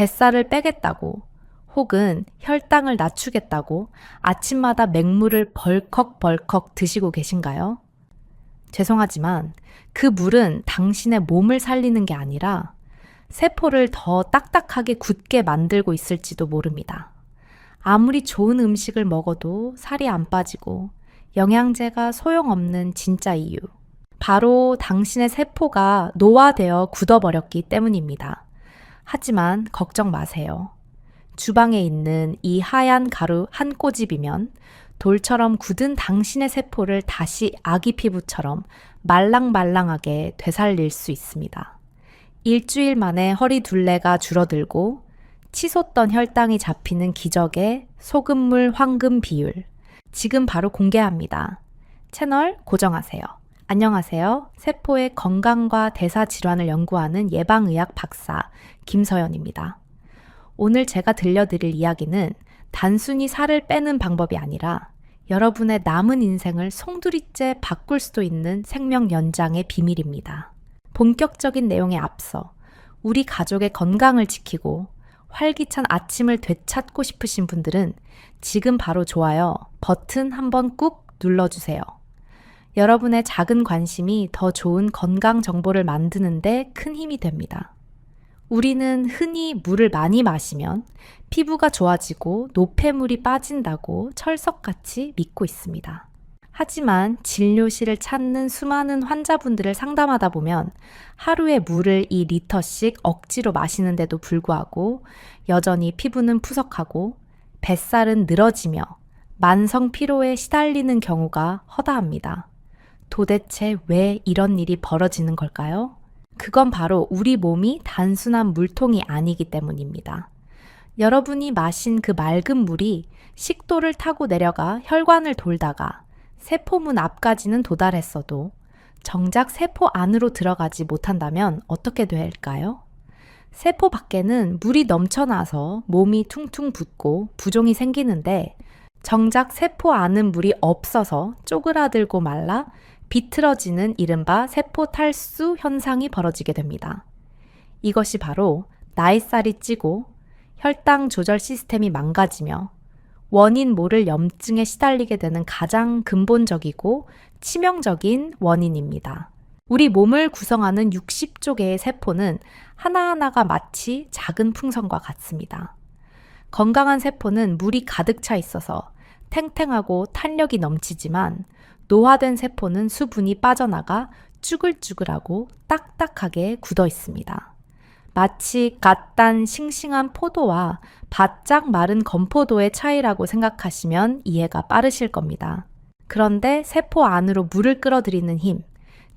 뱃살을 빼겠다고 혹은 혈당을 낮추겠다고 아침마다 맹물을 벌컥벌컥 드시고 계신가요? 죄송하지만 그 물은 당신의 몸을 살리는 게 아니라 세포를 더 딱딱하게 굳게 만들고 있을지도 모릅니다. 아무리 좋은 음식을 먹어도 살이 안 빠지고 영양제가 소용없는 진짜 이유. 바로 당신의 세포가 노화되어 굳어버렸기 때문입니다. 하지만 걱정 마세요. 주방에 있는 이 하얀 가루 한 꼬집이면 돌처럼 굳은 당신의 세포를 다시 아기 피부처럼 말랑말랑하게 되살릴 수 있습니다. 일주일 만에 허리 둘레가 줄어들고 치솟던 혈당이 잡히는 기적의 소금물 황금 비율. 지금 바로 공개합니다. 채널 고정하세요. 안녕하세요. 세포의 건강과 대사 질환을 연구하는 예방의학 박사 김서연입니다. 오늘 제가 들려드릴 이야기는 단순히 살을 빼는 방법이 아니라 여러분의 남은 인생을 송두리째 바꿀 수도 있는 생명 연장의 비밀입니다. 본격적인 내용에 앞서 우리 가족의 건강을 지키고 활기찬 아침을 되찾고 싶으신 분들은 지금 바로 좋아요 버튼 한번 꾹 눌러주세요. 여러분의 작은 관심이 더 좋은 건강 정보를 만드는데 큰 힘이 됩니다. 우리는 흔히 물을 많이 마시면 피부가 좋아지고 노폐물이 빠진다고 철석같이 믿고 있습니다. 하지만 진료실을 찾는 수많은 환자분들을 상담하다 보면 하루에 물을 2리터씩 억지로 마시는데도 불구하고 여전히 피부는 푸석하고 뱃살은 늘어지며 만성 피로에 시달리는 경우가 허다합니다. 도대체 왜 이런 일이 벌어지는 걸까요? 그건 바로 우리 몸이 단순한 물통이 아니기 때문입니다. 여러분이 마신 그 맑은 물이 식도를 타고 내려가 혈관을 돌다가 세포문 앞까지는 도달했어도 정작 세포 안으로 들어가지 못한다면 어떻게 될까요? 세포 밖에는 물이 넘쳐나서 몸이 퉁퉁 붓고 부종이 생기는데 정작 세포 안은 물이 없어서 쪼그라들고 말라 비틀어지는 이른바 세포 탈수 현상이 벌어지게 됩니다. 이것이 바로 나이살이 찌고 혈당 조절 시스템이 망가지며 원인 모를 염증에 시달리게 되는 가장 근본적이고 치명적인 원인입니다. 우리 몸을 구성하는 60조 개의 세포는 하나하나가 마치 작은 풍선과 같습니다. 건강한 세포는 물이 가득 차 있어서 탱탱하고 탄력이 넘치지만 노화된 세포는 수분이 빠져나가 쭈글쭈글하고 딱딱하게 굳어 있습니다. 마치 갓 단 싱싱한 포도와 바짝 마른 건포도의 차이라고 생각하시면 이해가 빠르실 겁니다. 그런데 세포 안으로 물을 끌어들이는 힘,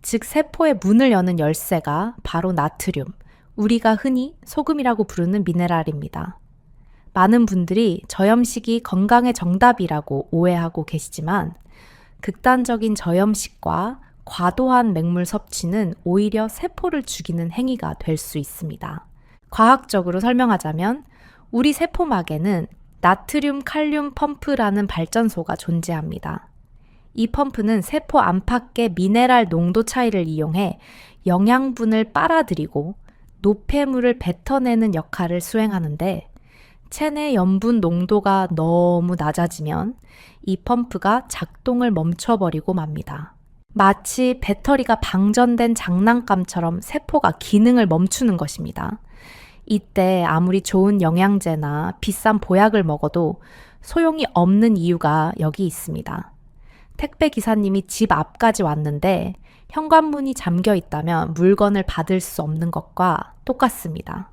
즉 세포의 문을 여는 열쇠가 바로 나트륨, 우리가 흔히 소금이라고 부르는 미네랄입니다. 많은 분들이 저염식이 건강의 정답이라고 오해하고 계시지만 극단적인 저염식과 과도한 맹물 섭취는 오히려 세포를 죽이는 행위가 될 수 있습니다. 과학적으로 설명하자면 우리 세포막에는 나트륨 칼륨 펌프라는 발전소가 존재합니다. 이 펌프는 세포 안팎의 미네랄 농도 차이를 이용해 영양분을 빨아들이고 노폐물을 뱉어내는 역할을 수행하는데 체내 염분 농도가 너무 낮아지면 이 펌프가 작동을 멈춰버리고 맙니다. 마치 배터리가 방전된 장난감처럼 세포가 기능을 멈추는 것입니다. 이때 아무리 좋은 영양제나 비싼 보약을 먹어도 소용이 없는 이유가 여기 있습니다. 택배 기사님이 집 앞까지 왔는데 현관문이 잠겨 있다면 물건을 받을 수 없는 것과 똑같습니다.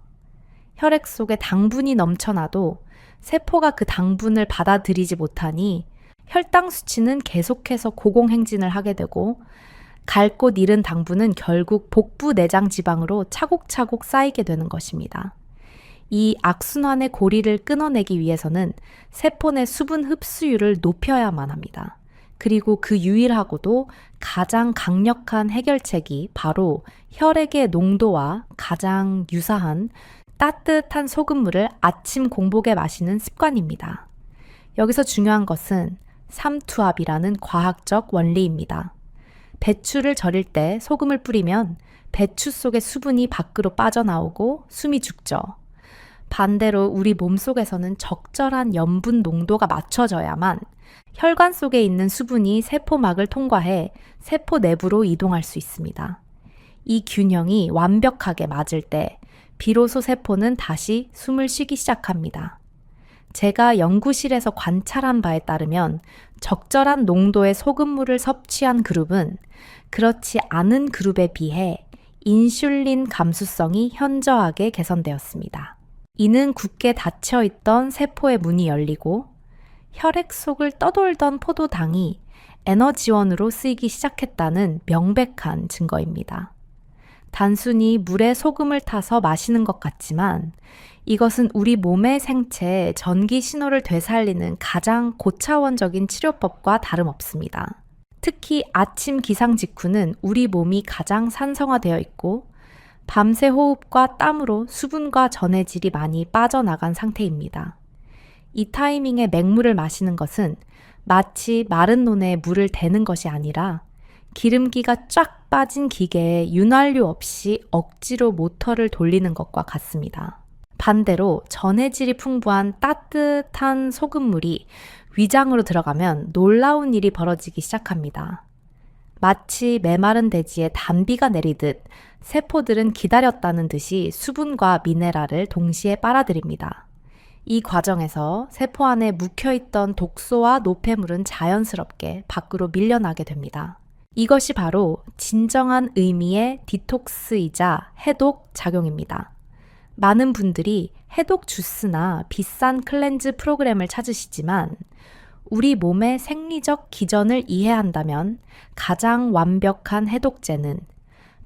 혈액 속에 당분이 넘쳐나도 세포가 그 당분을 받아들이지 못하니 혈당 수치는 계속해서 고공행진을 하게 되고 갈 곳 잃은 당분은 결국 복부 내장 지방으로 차곡차곡 쌓이게 되는 것입니다. 이 악순환의 고리를 끊어내기 위해서는 세포 내 수분 흡수율을 높여야만 합니다. 그리고 그 유일하고도 가장 강력한 해결책이 바로 혈액의 농도와 가장 유사한 따뜻한 소금물을 아침 공복에 마시는 습관입니다. 여기서 중요한 것은 삼투압이라는 과학적 원리입니다. 배추를 절일 때 소금을 뿌리면 배추 속의 수분이 밖으로 빠져나오고 숨이 죽죠. 반대로 우리 몸속에서는 적절한 염분 농도가 맞춰져야만 혈관 속에 있는 수분이 세포막을 통과해 세포 내부로 이동할 수 있습니다. 이 균형이 완벽하게 맞을 때 비로소 세포는 다시 숨을 쉬기 시작합니다. 제가 연구실에서 관찰한 바에 따르면 적절한 농도의 소금물을 섭취한 그룹은 그렇지 않은 그룹에 비해 인슐린 감수성이 현저하게 개선되었습니다. 이는 굳게 닫혀있던 세포의 문이 열리고 혈액 속을 떠돌던 포도당이 에너지원으로 쓰이기 시작했다는 명백한 증거입니다. 단순히 물에 소금을 타서 마시는 것 같지만 이것은 우리 몸의 생체에 전기 신호를 되살리는 가장 고차원적인 치료법과 다름없습니다. 특히 아침 기상 직후는 우리 몸이 가장 산성화되어 있고 밤새 호흡과 땀으로 수분과 전해질이 많이 빠져나간 상태입니다. 이 타이밍에 맹물을 마시는 것은 마치 마른 논에 물을 대는 것이 아니라 기름기가 쫙 빠진 기계에 윤활유 없이 억지로 모터를 돌리는 것과 같습니다. 반대로 전해질이 풍부한 따뜻한 소금물이 위장으로 들어가면 놀라운 일이 벌어지기 시작합니다. 마치 메마른 대지에 단비가 내리듯 세포들은 기다렸다는 듯이 수분과 미네랄을 동시에 빨아들입니다. 이 과정에서 세포 안에 묵혀있던 독소와 노폐물은 자연스럽게 밖으로 밀려나게 됩니다. 이것이 바로 진정한 의미의 디톡스이자 해독 작용입니다. 많은 분들이 해독 주스나 비싼 클렌즈 프로그램을 찾으시지만 우리 몸의 생리적 기전을 이해한다면 가장 완벽한 해독제는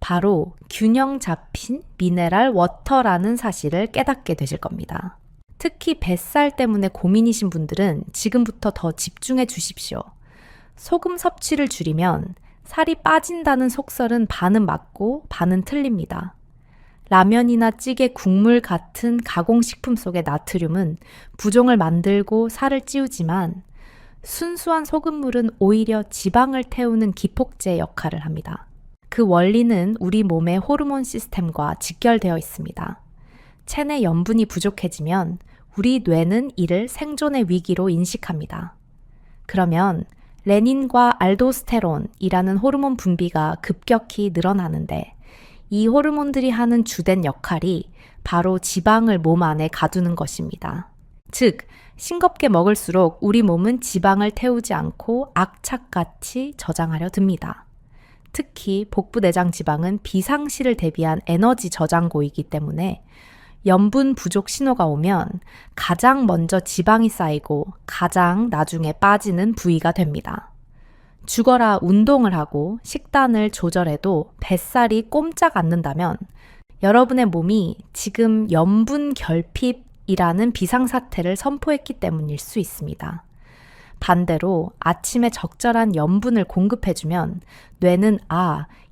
바로 균형 잡힌 미네랄 워터라는 사실을 깨닫게 되실 겁니다. 특히 뱃살 때문에 고민이신 분들은 지금부터 더 집중해 주십시오. 소금 섭취를 줄이면 살이 빠진다는 속설은 반은 맞고 반은 틀립니다. 라면이나 찌개, 국물 같은 가공식품 속의 나트륨은 부종을 만들고 살을 찌우지만 순수한 소금물은 오히려 지방을 태우는 기폭제 역할을 합니다. 그 원리는 우리 몸의 호르몬 시스템과 직결되어 있습니다. 체내 염분이 부족해지면 우리 뇌는 이를 생존의 위기로 인식합니다. 그러면 레닌과 알도스테론이라는 호르몬 분비가 급격히 늘어나는데 이 호르몬들이 하는 주된 역할이 바로 지방을 몸 안에 가두는 것입니다. 즉, 싱겁게 먹을수록 우리 몸은 지방을 태우지 않고 악착같이 저장하려 듭니다. 특히 복부내장 지방은 비상시를 대비한 에너지 저장고이기 때문에 염분 부족 신호가 오면 가장 먼저 지방이 쌓이고 가장 나중에 빠지는 부위가 됩니다. 죽어라 운동을 하고 식단을 조절해도 뱃살이 꼼짝 않는다면 여러분의 몸이 지금 염분 결핍이라는 비상사태를 선포했기 때문일 수 있습니다. 반대로 아침에 적절한 염분을 공급해주면 뇌는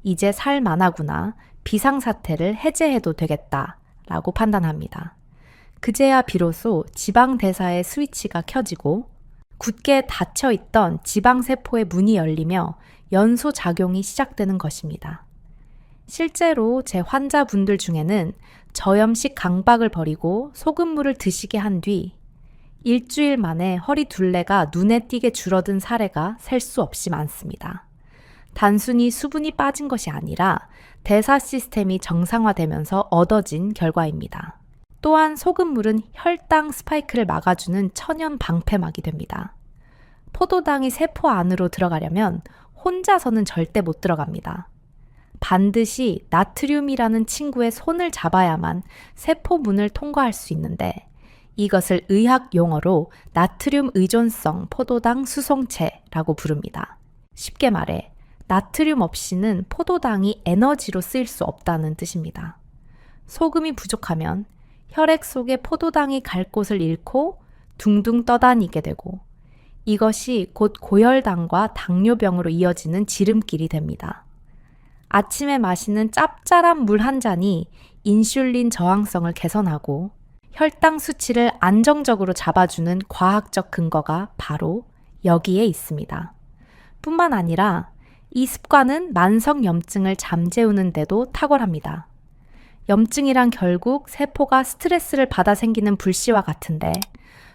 이제 살 만하구나, 비상사태를 해제해도 되겠다 라고 판단합니다. 그제야 비로소 지방 대사의 스위치가 켜지고 굳게 닫혀있던 지방세포의 문이 열리며 연소작용이 시작되는 것입니다. 실제로 제 환자분들 중에는 저염식 강박을 버리고 소금물을 드시게 한 뒤 일주일 만에 허리 둘레가 눈에 띄게 줄어든 사례가 셀 수 없이 많습니다. 단순히 수분이 빠진 것이 아니라 대사 시스템이 정상화되면서 얻어진 결과입니다. 또한 소금물은 혈당 스파이크를 막아주는 천연 방패막이 됩니다. 포도당이 세포 안으로 들어가려면 혼자서는 절대 못 들어갑니다. 반드시 나트륨이라는 친구의 손을 잡아야만 세포 문을 통과할 수 있는데 이것을 의학 용어로 나트륨 의존성 포도당 수송체라고 부릅니다. 쉽게 말해 나트륨 없이는 포도당이 에너지로 쓰일 수 없다는 뜻입니다. 소금이 부족하면 혈액 속에 포도당이 갈 곳을 잃고 둥둥 떠다니게 되고 이것이 곧 고혈당과 당뇨병으로 이어지는 지름길이 됩니다. 아침에 마시는 짭짤한 물 한 잔이 인슐린 저항성을 개선하고 혈당 수치를 안정적으로 잡아주는 과학적 근거가 바로 여기에 있습니다. 뿐만 아니라 이 습관은 만성염증을 잠재우는 데도 탁월합니다. 염증이란 결국 세포가 스트레스를 받아 생기는 불씨와 같은데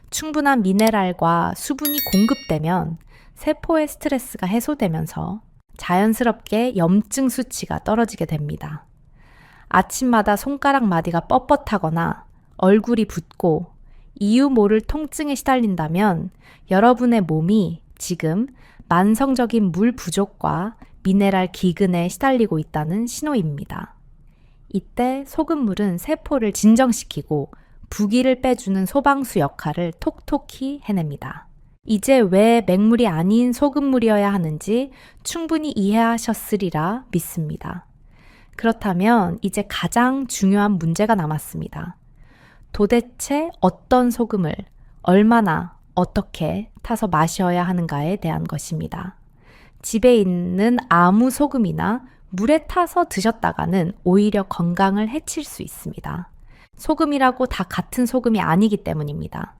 충분한 미네랄과 수분이 공급되면 세포의 스트레스가 해소되면서 자연스럽게 염증 수치가 떨어지게 됩니다. 아침마다 손가락 마디가 뻣뻣하거나 얼굴이 붓고 이유 모를 통증에 시달린다면 여러분의 몸이 지금 만성적인 물 부족과 미네랄 기근에 시달리고 있다는 신호입니다. 이때 소금물은 세포를 진정시키고 부기를 빼주는 소방수 역할을 톡톡히 해냅니다. 이제 왜 맹물이 아닌 소금물이어야 하는지 충분히 이해하셨으리라 믿습니다. 그렇다면 이제 가장 중요한 문제가 남았습니다. 도대체 어떤 소금을 얼마나 어떻게 타서 마셔야 하는가에 대한 것입니다. 집에 있는 아무 소금이나 물에 타서 드셨다가는 오히려 건강을 해칠 수 있습니다. 소금이라고 다 같은 소금이 아니기 때문입니다.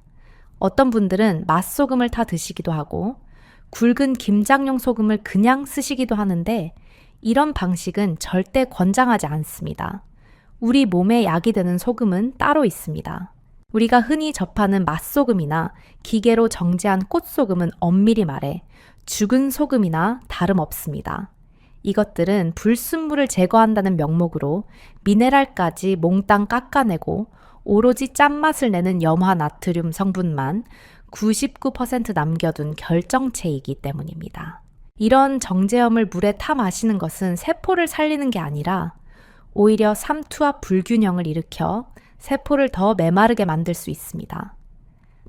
어떤 분들은 맛소금을 타 드시기도 하고 굵은 김장용 소금을 그냥 쓰시기도 하는데 이런 방식은 절대 권장하지 않습니다. 우리 몸에 약이 되는 소금은 따로 있습니다. 우리가 흔히 접하는 맛소금이나 기계로 정제한 꽃소금은 엄밀히 말해 죽은 소금이나 다름없습니다. 이것들은 불순물을 제거한다는 명목으로 미네랄까지 몽땅 깎아내고 오로지 짠맛을 내는 염화나트륨 성분만 99% 남겨둔 결정체이기 때문입니다. 이런 정제염을 물에 타 마시는 것은 세포를 살리는 게 아니라 오히려 삼투압 불균형을 일으켜 세포를 더 메마르게 만들 수 있습니다.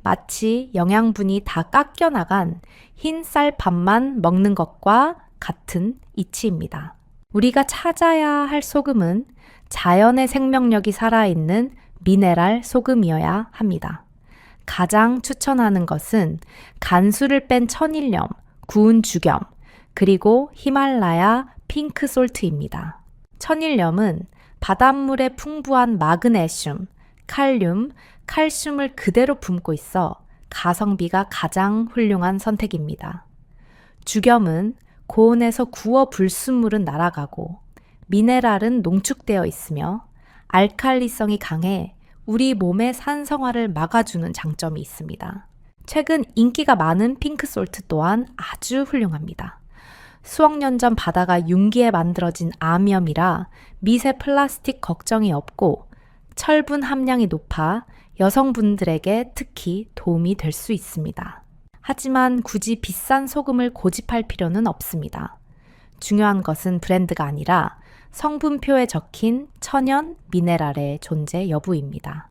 마치 영양분이 다 깎여 나간 흰 쌀 밥만 먹는 것과 같은 이치입니다. 우리가 찾아야 할 소금은 자연의 생명력이 살아있는 미네랄 소금이어야 합니다. 가장 추천하는 것은 간수를 뺀 천일염, 구운 죽염, 그리고 히말라야 핑크솔트입니다. 천일염은 바닷물에 풍부한 마그네슘, 칼륨, 칼슘을 그대로 품고 있어 가성비가 가장 훌륭한 선택입니다. 죽염은 고온에서 구워 불순물은 날아가고 미네랄은 농축되어 있으며 알칼리성이 강해 우리 몸의 산성화를 막아주는 장점이 있습니다. 최근 인기가 많은 핑크솔트 또한 아주 훌륭합니다. 수억 년 전 바다가 융기에 만들어진 암염이라 미세 플라스틱 걱정이 없고 철분 함량이 높아 여성분들에게 특히 도움이 될 수 있습니다. 하지만 굳이 비싼 소금을 고집할 필요는 없습니다. 중요한 것은 브랜드가 아니라 성분표에 적힌 천연 미네랄의 존재 여부입니다.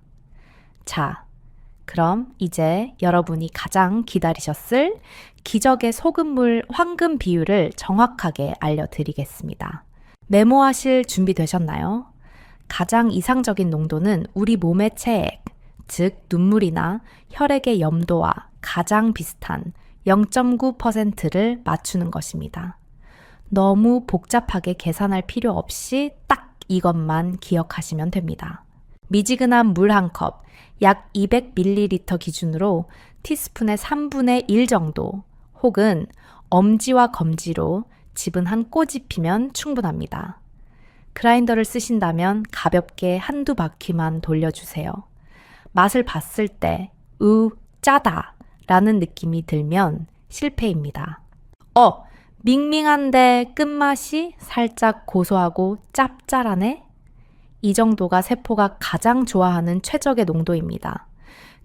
자, 그럼 이제 여러분이 가장 기다리셨을 기적의 소금물 황금 비율을 정확하게 알려드리겠습니다. 메모하실 준비 되셨나요? 가장 이상적인 농도는 우리 몸의 체액, 즉 눈물이나 혈액의 염도와 가장 비슷한 0.9%를 맞추는 것입니다. 너무 복잡하게 계산할 필요 없이 딱 이것만 기억하시면 됩니다. 미지근한 물 한 컵, 약 200ml 기준으로 티스푼의 3분의 1 정도 혹은 엄지와 검지로 집은 한 꼬집히면 충분합니다. 그라인더를 쓰신다면 가볍게 한두 바퀴만 돌려주세요. 맛을 봤을 때 짜다 라는 느낌이 들면 실패입니다. 밍밍한데 끝맛이 살짝 고소하고 짭짤하네? 이 정도가 세포가 가장 좋아하는 최적의 농도입니다.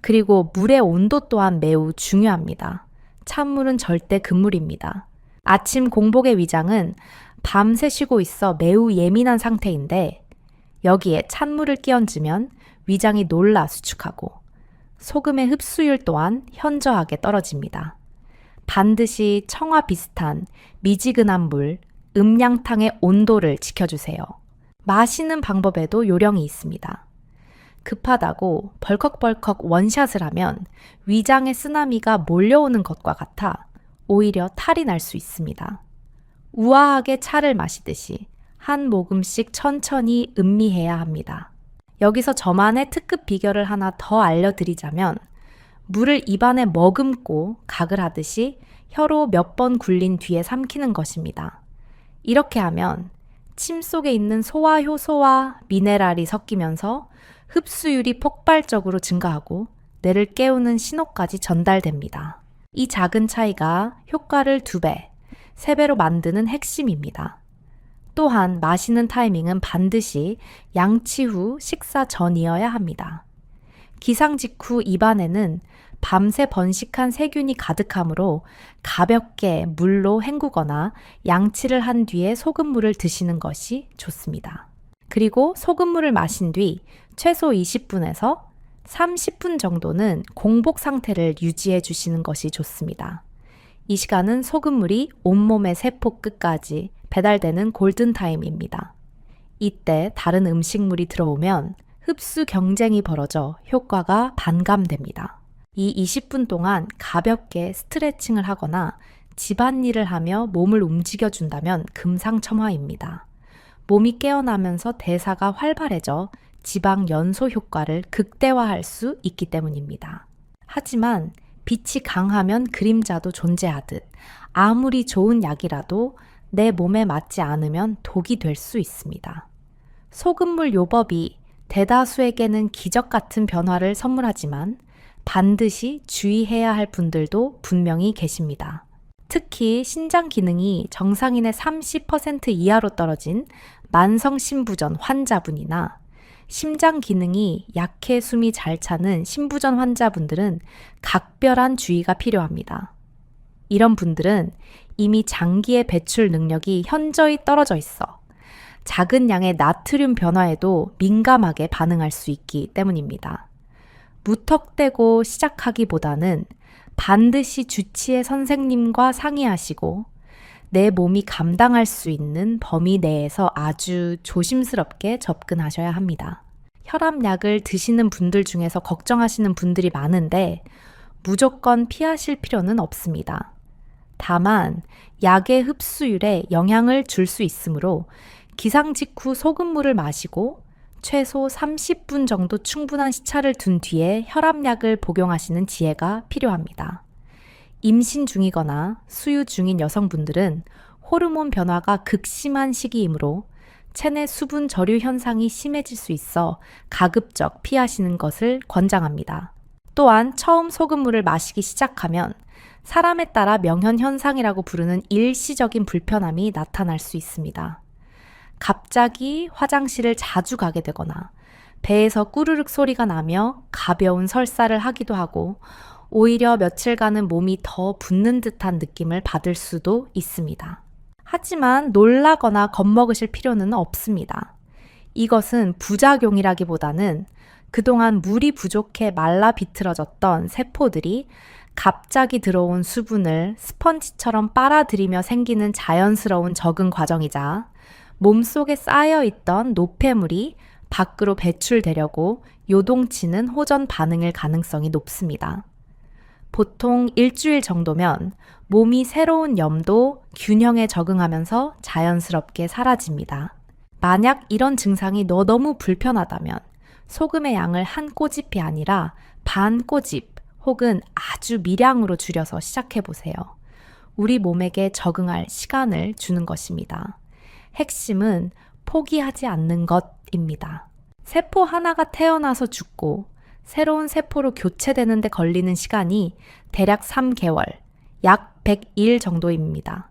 그리고 물의 온도 또한 매우 중요합니다. 찬물은 절대 금물입니다. 아침 공복의 위장은 밤새 쉬고 있어 매우 예민한 상태인데 여기에 찬물을 끼얹으면 위장이 놀라 수축하고 소금의 흡수율 또한 현저하게 떨어집니다. 반드시 청아 비슷한 미지근한 물, 음양탕의 온도를 지켜주세요. 마시는 방법에도 요령이 있습니다. 급하다고 벌컥벌컥 원샷을 하면 위장의 쓰나미가 몰려오는 것과 같아 오히려 탈이 날 수 있습니다. 우아하게 차를 마시듯이 한 모금씩 천천히 음미해야 합니다. 여기서 저만의 특급 비결을 하나 더 알려드리자면 물을 입안에 머금고 각을 하듯이 혀로 몇 번 굴린 뒤에 삼키는 것입니다. 이렇게 하면 침 속에 있는 소화효소와 미네랄이 섞이면서 흡수율이 폭발적으로 증가하고 뇌를 깨우는 신호까지 전달됩니다. 이 작은 차이가 효과를 2배, 3배로 만드는 핵심입니다. 또한 마시는 타이밍은 반드시 양치 후 식사 전이어야 합니다. 기상 직후 입안에는 밤새 번식한 세균이 가득하므로 가볍게 물로 헹구거나 양치를 한 뒤에 소금물을 드시는 것이 좋습니다. 그리고 소금물을 마신 뒤 최소 20분에서 30분 정도는 공복 상태를 유지해 주시는 것이 좋습니다. 이 시간은 소금물이 온몸의 세포 끝까지 배달되는 골든타임입니다. 이때 다른 음식물이 들어오면 흡수 경쟁이 벌어져 효과가 반감됩니다. 이 20분 동안 가볍게 스트레칭을 하거나 집안일을 하며 몸을 움직여준다면 금상첨화입니다. 몸이 깨어나면서 대사가 활발해져 지방 연소 효과를 극대화할 수 있기 때문입니다. 하지만 빛이 강하면 그림자도 존재하듯 아무리 좋은 약이라도 내 몸에 맞지 않으면 독이 될 수 있습니다. 소금물 요법이 대다수에게는 기적 같은 변화를 선물하지만 반드시 주의해야 할 분들도 분명히 계십니다. 특히 신장 기능이 정상인의 30% 이하로 떨어진 만성심부전 환자분이나 심장 기능이 약해 숨이 잘 차는 심부전 환자분들은 각별한 주의가 필요합니다. 이런 분들은 이미 장기의 배출 능력이 현저히 떨어져 있어 작은 양의 나트륨 변화에도 민감하게 반응할 수 있기 때문입니다. 무턱대고 시작하기보다는 반드시 주치의 선생님과 상의하시고 내 몸이 감당할 수 있는 범위 내에서 아주 조심스럽게 접근하셔야 합니다. 혈압약을 드시는 분들 중에서 걱정하시는 분들이 많은데 무조건 피하실 필요는 없습니다. 다만 약의 흡수율에 영향을 줄 수 있으므로 기상 직후 소금물을 마시고 최소 30분 정도 충분한 시차를 둔 뒤에 혈압약을 복용하시는 지혜가 필요합니다. 임신 중이거나 수유 중인 여성분들은 호르몬 변화가 극심한 시기이므로 체내 수분 저류 현상이 심해질 수 있어 가급적 피하시는 것을 권장합니다. 또한 처음 소금물을 마시기 시작하면 사람에 따라 명현 현상이라고 부르는 일시적인 불편함이 나타날 수 있습니다. 갑자기 화장실을 자주 가게 되거나 배에서 꾸르륵 소리가 나며 가벼운 설사를 하기도 하고 오히려 며칠간은 몸이 더 붓는 듯한 느낌을 받을 수도 있습니다. 하지만 놀라거나 겁먹으실 필요는 없습니다. 이것은 부작용이라기보다는 그동안 물이 부족해 말라 비틀어졌던 세포들이 갑자기 들어온 수분을 스펀지처럼 빨아들이며 생기는 자연스러운 적응 과정이자 몸속에 쌓여있던 노폐물이 밖으로 배출되려고 요동치는 호전 반응일 가능성이 높습니다. 보통 일주일 정도면 몸이 새로운 염도, 균형에 적응하면서 자연스럽게 사라집니다. 만약 이런 증상이 너무 불편하다면 소금의 양을 한 꼬집이 아니라 반 꼬집 혹은 아주 미량으로 줄여서 시작해보세요. 우리 몸에게 적응할 시간을 주는 것입니다. 핵심은 포기하지 않는 것입니다. 세포 하나가 태어나서 죽고 새로운 세포로 교체되는 데 걸리는 시간이 대략 3개월, 약 100일 정도입니다.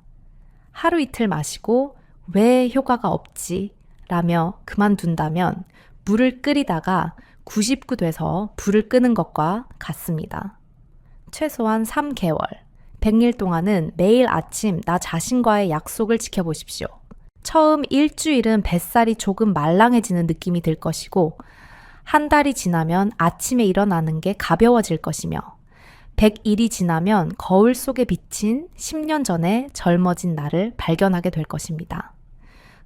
하루 이틀 마시고 왜 효과가 없지? 라며 그만둔다면 물을 끓이다가 99 돼서 불을 끄는 것과 같습니다. 최소한 3개월, 100일 동안은 매일 아침 나 자신과의 약속을 지켜보십시오. 처음 일주일은 뱃살이 조금 말랑해지는 느낌이 들 것이고 한 달이 지나면 아침에 일어나는 게 가벼워질 것이며 100일이 지나면 거울 속에 비친 10년 전에 젊어진 나를 발견하게 될 것입니다.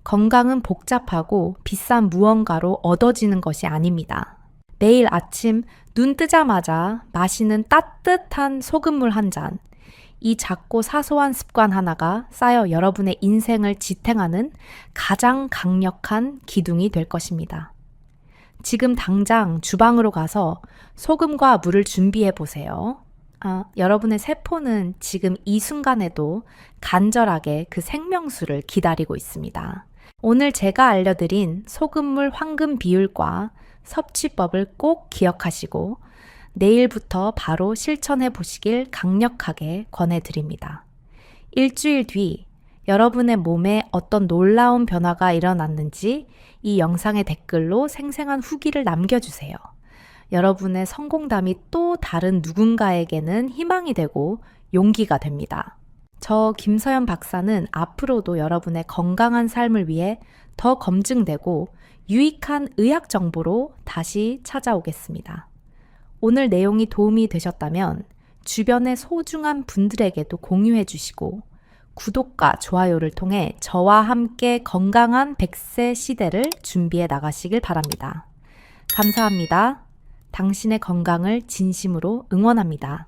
건강은 복잡하고 비싼 무언가로 얻어지는 것이 아닙니다. 매일 아침 눈 뜨자마자 마시는 따뜻한 소금물 한 잔, 이 작고 사소한 습관 하나가 쌓여 여러분의 인생을 지탱하는 가장 강력한 기둥이 될 것입니다. 지금 당장 주방으로 가서 소금과 물을 준비해 보세요. 여러분의 세포는 지금 이 순간에도 간절하게 그 생명수를 기다리고 있습니다. 오늘 제가 알려드린 소금물 황금 비율과 섭취법을 꼭 기억하시고 내일부터 바로 실천해 보시길 강력하게 권해드립니다. 일주일 뒤 여러분의 몸에 어떤 놀라운 변화가 일어났는지 이 영상의 댓글로 생생한 후기를 남겨주세요. 여러분의 성공담이 또 다른 누군가에게는 희망이 되고 용기가 됩니다. 저 김서연 박사는 앞으로도 여러분의 건강한 삶을 위해 더 검증되고 유익한 의학 정보로 다시 찾아오겠습니다. 오늘 내용이 도움이 되셨다면 주변의 소중한 분들에게도 공유해 주시고 구독과 좋아요를 통해 저와 함께 건강한 100세 시대를 준비해 나가시길 바랍니다. 감사합니다. 당신의 건강을 진심으로 응원합니다.